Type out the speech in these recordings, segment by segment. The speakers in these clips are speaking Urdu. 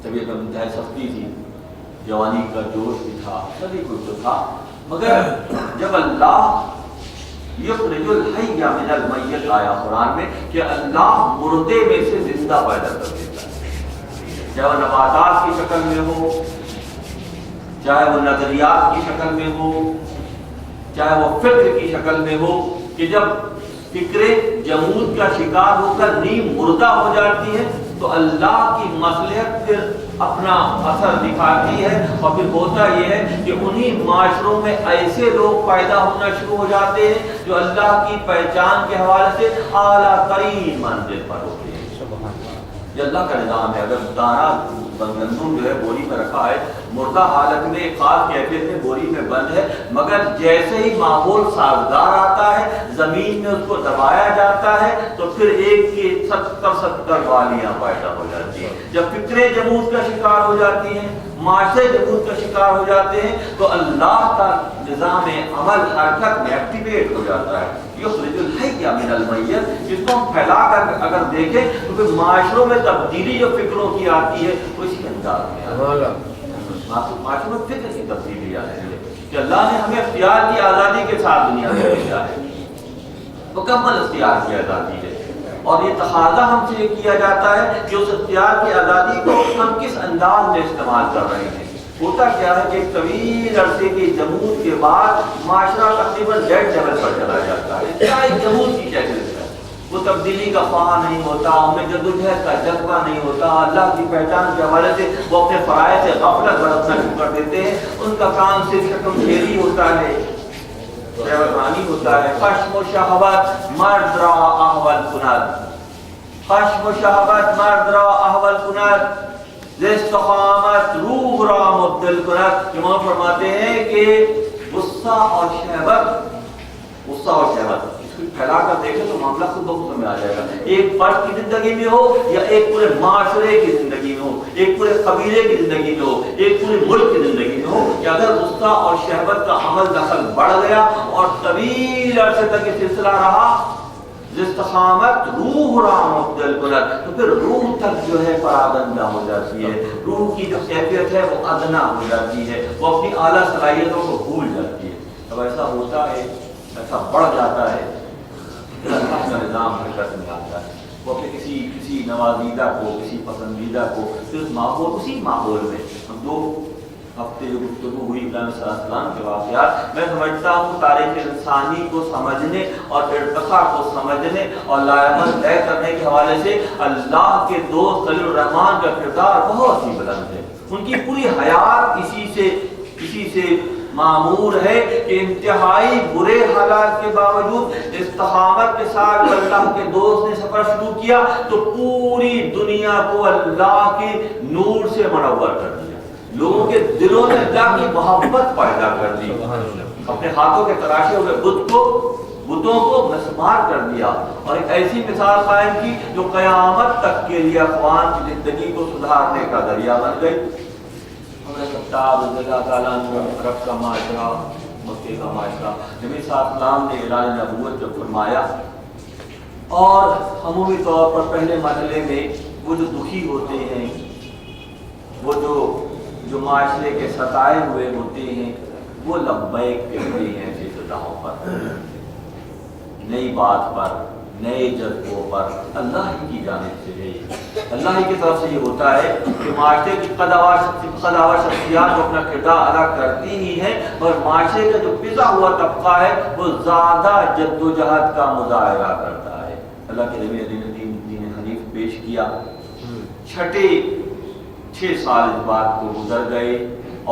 طبیعت میں انتہائی سختی تھی، جوانی کا جوش بھی تھا، سبھی کچھ تو تھا، مگر جب اللہ یخرج الحی من المیت آیا قرآن میں کہ اللہ مردے میں سے زندہ پیدا کر دیتا ہے، چاہے وہ نباتات کی شکل میں ہو، چاہے وہ نظریات کی شکل میں ہو، چاہے وہ فکر کی شکل میں ہو، کہ جب فکریں جمود کا شکار ہو کر نیم مردہ ہو جاتی ہے تو اللہ کی مصلحت پھر اپنا اثر دکھاتی ہے، اور پھر ہوتا یہ ہے کہ انہی معاشروں میں ایسے لوگ پیدا ہونا شروع ہو جاتے ہیں جو اللہ کی پہچان کے حوالے سے اعلیٰ ترین منزل پر ہوتے ہیں۔ یہ اللہ کا نظام ہے۔ اگر دانا گندم جو ہے بوری میں رکھا ہے، مردہ حالت میں ایک خاص کیفیت میں بوری میں بند ہے، مگر جیسے ہی ماحول سازگار آتا ہے، زمین میں اس کو دبایا جاتا ہے تو پھر ایک کی 70 والیاں پیدا ہو جاتی ہیں۔ جب فکریں جمود کا شکار ہو جاتی ہیں، معاشرے جمود کا شکار ہو جاتے ہیں، تو اللہ کا نظام عمل حرکت میں ایکٹیویٹ ہو جاتا ہے۔ یخرج الحی من المیت، جس کو ہم پھیلا کر اگر دیکھیں تو پھر معاشروں میں تبدیلی جو فکروں کی آتی ہے وہ اسی انداز میں آتی ہے۔ معاشروں میں فکر کی تبدیلی آتی ہے کہ اللہ نے ہمیں اختیار کی آزادی کے ساتھ دنیا میں بھیجا ہے، مکمل اختیار کی آزادی ہے، اور یہ تقاضا ہم سے یہ کیا جاتا ہے کہ اس اختیار کی آزادی کو ہم کس انداز میں استعمال کر رہے ہیں۔ ہوتا کیا ہے کہ ایک طویل عرصے کی جمود کے بعد معاشرہ تقریباً ڈیڈ لیول پر چلا جاتا ہے، کیا ایک جمود کی کیفیت ہے، وہ تبدیلی کا خواہاں نہیں ہوتا، ان میں جدوجہد کا جذبہ نہیں ہوتا، اللہ کی پہچان کے حوالے سے وہ اپنے فرائض سے غفلت برتنا شروع کر دیتے ہیں، ان کا کام صرف شکم کھیلی ہوتا ہے، شہوانی ہوتا ہے۔ خشم و شہوت مرد را احول کند، خشم و شہوت مرد را احول کند، استقامت روح را مبدل کند۔ امام فرماتے ہیں کہ غصہ اور شہوت اس کو پھیلا کر دیکھیں تو معاملہ خود بخود میں آ جائے گا، ایک فرد کی زندگی میں ہو یا ایک پورے معاشرے کی زندگی میں ہو، ایک پورے قبیلے کی زندگی میں ہو، ایک پورے ملک کی زندگی میں ہو، کہ اگر غصہ اور شہوت کا عمل دخل بڑھ گیا اور طویل عرصے تک یہ سلسلہ رہا، استقامت روح را مبدل کند، تو پھر روح تک جو ہے پراگندہ ہو جاتی ہے، روح کی جو کیفیت ہے وہ ادنا ہو جاتی ہے، وہ اپنی اعلیٰ صلاحیتوں کو بھول جاتی ہے۔ جب ایسا ہوتا ہے، ایسا بڑھ جاتا ہے، پھر اللہ کا نظام حرکت میں آتا ہے، وہ اپنے کسی نوازیدہ کو، کسی پسندیدہ کو، پھر اسی ماحول میں ہم 2 ہفتے جو گفتگو ہوئی ابراہیم صلی اللہ علیہ وسلم کے واقعات، میں سمجھتا ہوں تاریخ انسانی کو سمجھنے اور ارتقاء کو سمجھنے اور لائحہ طے کرنے کے حوالے سے اللہ کے دوست خلیل الرحمن کا کردار بہت ہی بلند ہے۔ ان کی پوری حیات اسی سے معمور ہے کہ انتہائی برے حالات کے باوجود استقامت کے ساتھ اللہ کے دوست نے سفر شروع کیا تو پوری دنیا کو اللہ کے نور سے منور کر دیا، لوگوں کے دلوں میں اللہ کی محبت پیدا کر دی، اپنے ہاتھوں کے تراشے ہوئے بتوں کو مسمار کر دیا، اور ایک ایسی مثال قائم کی جو قیامت تک کے لیے اقوام کی زندگی کو سدھارنے کا ذریعہ بن گئی۔ اللہ تعالیٰ عرب کا معاشرہ، مکے کا معاشرہ، نبی صلی اللہ علیہ وسلم نے اعلان نبوت جب فرمایا، اور عمومی طور پر پہلے مرحلے میں وہ جو دکھی ہوتے ہیں، وہ جو معاشرے کے ستائے ہوئے ہوتے ہیں، وہ لبیک کہتے ہیں ایسی سطحوں پر، نئی بات پر، نئے جذبوں پر، اللہ ہی کی جانب سے ہے، اللہ ہی کی طرف سے یہ ہوتا ہے کہ معاشرے کی قداور شخصیات جو اپنا کردار ادا کرتی ہی ہیں، اور معاشرے کا جو پسا ہوا طبقہ ہے وہ زیادہ جد و جہد کا مظاہرہ کرتا ہے۔ اللہ کے نبی نے دین حنیف پیش کیا، 6 سال اس بات کو گزر گئے،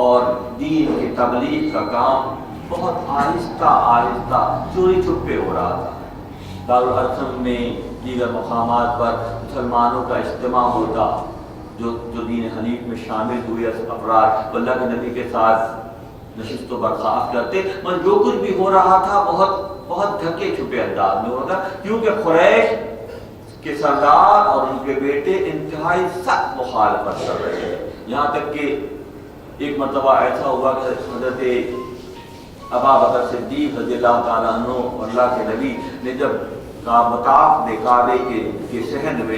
اور دین کی تبلیغ کا کام بہت آہستہ چوری چھپے ہو رہا تھا۔ دارالارقم میں دیگر مقامات پر مسلمانوں کا اجتماع ہوتا، جو دین حنیف میں شامل ہوئے افراد اللہ کے نبی کے ساتھ نشست و برخاست کرتے، مگر جو کچھ بھی ہو رہا تھا بہت ڈھکے چھپے انداز میں ہوتا، کیونکہ قریش کے سردار اور ان کے بیٹے انتہائی سخت مخالفت کر رہے ہیں، یہاں تک کہ ایک مرتبہ ایسا ہوا کہ حضرت ابا بکر صدیق رضی اللہ تعالیٰ عنہ اور اللہ کے نبی نے جب مطاف کعبے کے صحن میں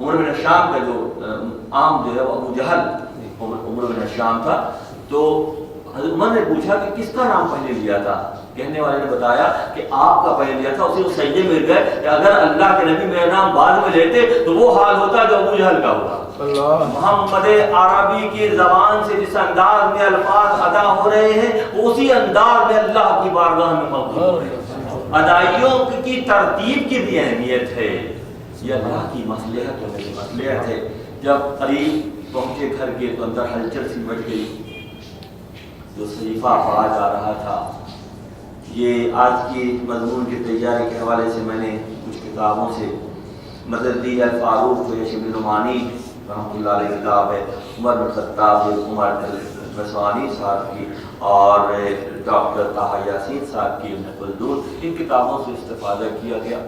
عمر بن شام کا جو عام جو ہے وہ ابو جہل عمر بن شام تھا. تو حضرت عمر نے پوچھا کہ کس کا نام پہلے لیا تھا؟ کہنے والے نے بتایا کہ آپ کا پہلے لیا تھا. اسے وہ سجدے مل گئے کہ اگر اللہ کے نبی میرا نام بعد میں لیتے تو وہ حال ہوتا جو ابو جہل کا ہوا. محمد عربی کی زبان سے جس انداز میں الفاظ ادا ہو رہے ہیں اسی انداز میں اللہ کی بارگاہ میں مقبول ہو رہے ہیں. ادائیوں کی ترتیب کی بھی اہمیت ہے. یہ اللہ کی مصلحت ہے, میری مصلحت ہے. جب قریب پہنچے گھر کے تو اندر ہلچل سی مچ گئی. جو صحیفہ پڑھا جا رہا تھا, یہ آج کی مضمون کی تیاری کے حوالے سے میں نے کچھ کتابوں سے مدد دی ہے. فاروق جو شبلی نعمانی رحمۃ اللہ علیہ کتاب ہے, عمر بن خطاب عمر رسوانی صاحب کی, اور ڈاکٹر طاہر یاسین صاحب کی ابن خلدون, ان کتابوں سے استفادہ کیا گیا.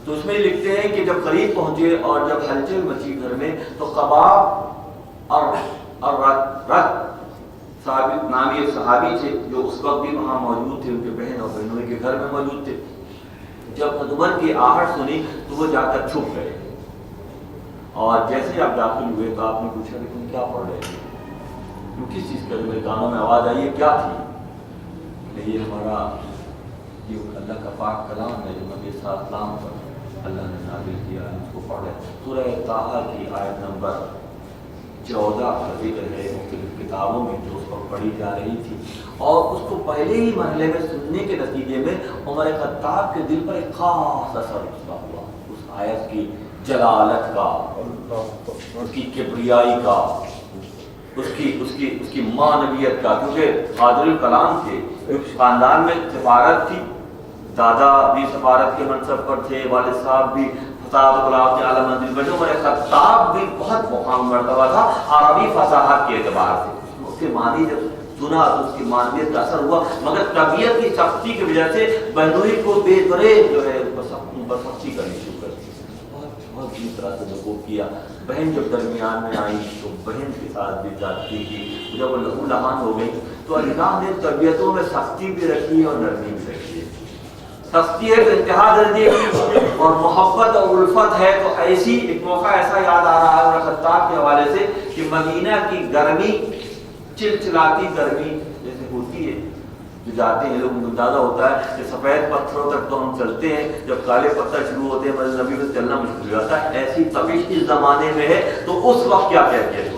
تو اس میں لکھتے ہیں کہ جب قریب پہنچے اور جب ہلچل مچی گھر میں تو قباب اور رت صحابی نامی ایک صحابی تھے جو اس وقت بھی وہاں موجود تھے, ان کے بہن اور بہنوئی کے گھر میں موجود تھے. جب حضرت عمر کی آہٹ سنی تو وہ جا کر چھپ گئے, اور جیسے آپ داخل ہوئے تو آپ نے پوچھا کہ تم کیا پڑھ رہے تھے, کس چیز کا میرے کانوں میں آواز آئی ہے, کیا تھی؟ یہ ہمارا یہ اللہ کا پاک کلام ہے جو نبی صلی اللہ علیہ وسلم پر اللہ نے نازل کیا, اس کو پڑھ رہے. سورہ طٰہٰ کی آیت نمبر 14 کا ذکر ہے مختلف کتابوں میں جو اس پر پڑھی جا رہی تھی, اور اس کو پہلے ہی مرحلے میں سننے کے نتیجے میں عمر خطاب کے دل پر ایک خاص اثر ہوا اس آیت کی جلالت کا, اس کی کبریائی کا, اس کی معنویت کا. کیونکہ قادر الکلام تھے, خاندان میں سفارت تھی, دادا بھی سفارت کے منصب پر تھے, والد صاحب بھی کے اعلیٰ منزل پر. عمر خطاب بھی بہت مقام مرتبہ تھا عربی فصاحت کے اعتبار سے. اس کے معنی جب سنا تو اس کی معنویت کا اثر ہوا, مگر طبیعت کی سختی کی وجہ سے بہنوئی کو بے دریغ جو ہے سختی کرنی شروع کر دی. بہت بری طرح سے نقوب کیا. بہن جب درمیان میں آئی تو بہن کے ساتھ بھی زیادتی کی. جب وہ لہو لہان ہو گئی تو اللہ نے طبیعتوں میں سختی بھی رکھی اور نرمی بھی رکھی ہے. سختی ہے تو انتہا درجے کی, اور محبت اور الفت ہے تو ایسی. ایک موقع ایسا یاد آ رہا ہے عمر خطاب کے حوالے سے کہ مدینہ کی گرمی, چلچلاتی گرمی جیسے ہوتی ہے, جو جاتے ہیں لوگ اندازہ ہوتا ہے کہ سفید پتھروں تک تو ہم چلتے ہیں, جب کالے پتھر شروع ہوتے ہیں مدینہ نبی میں چلنا مشکل ہو جاتا ہے. ایسی تپش اس زمانے میں ہے تو اس وقت کیا کہتے ہیں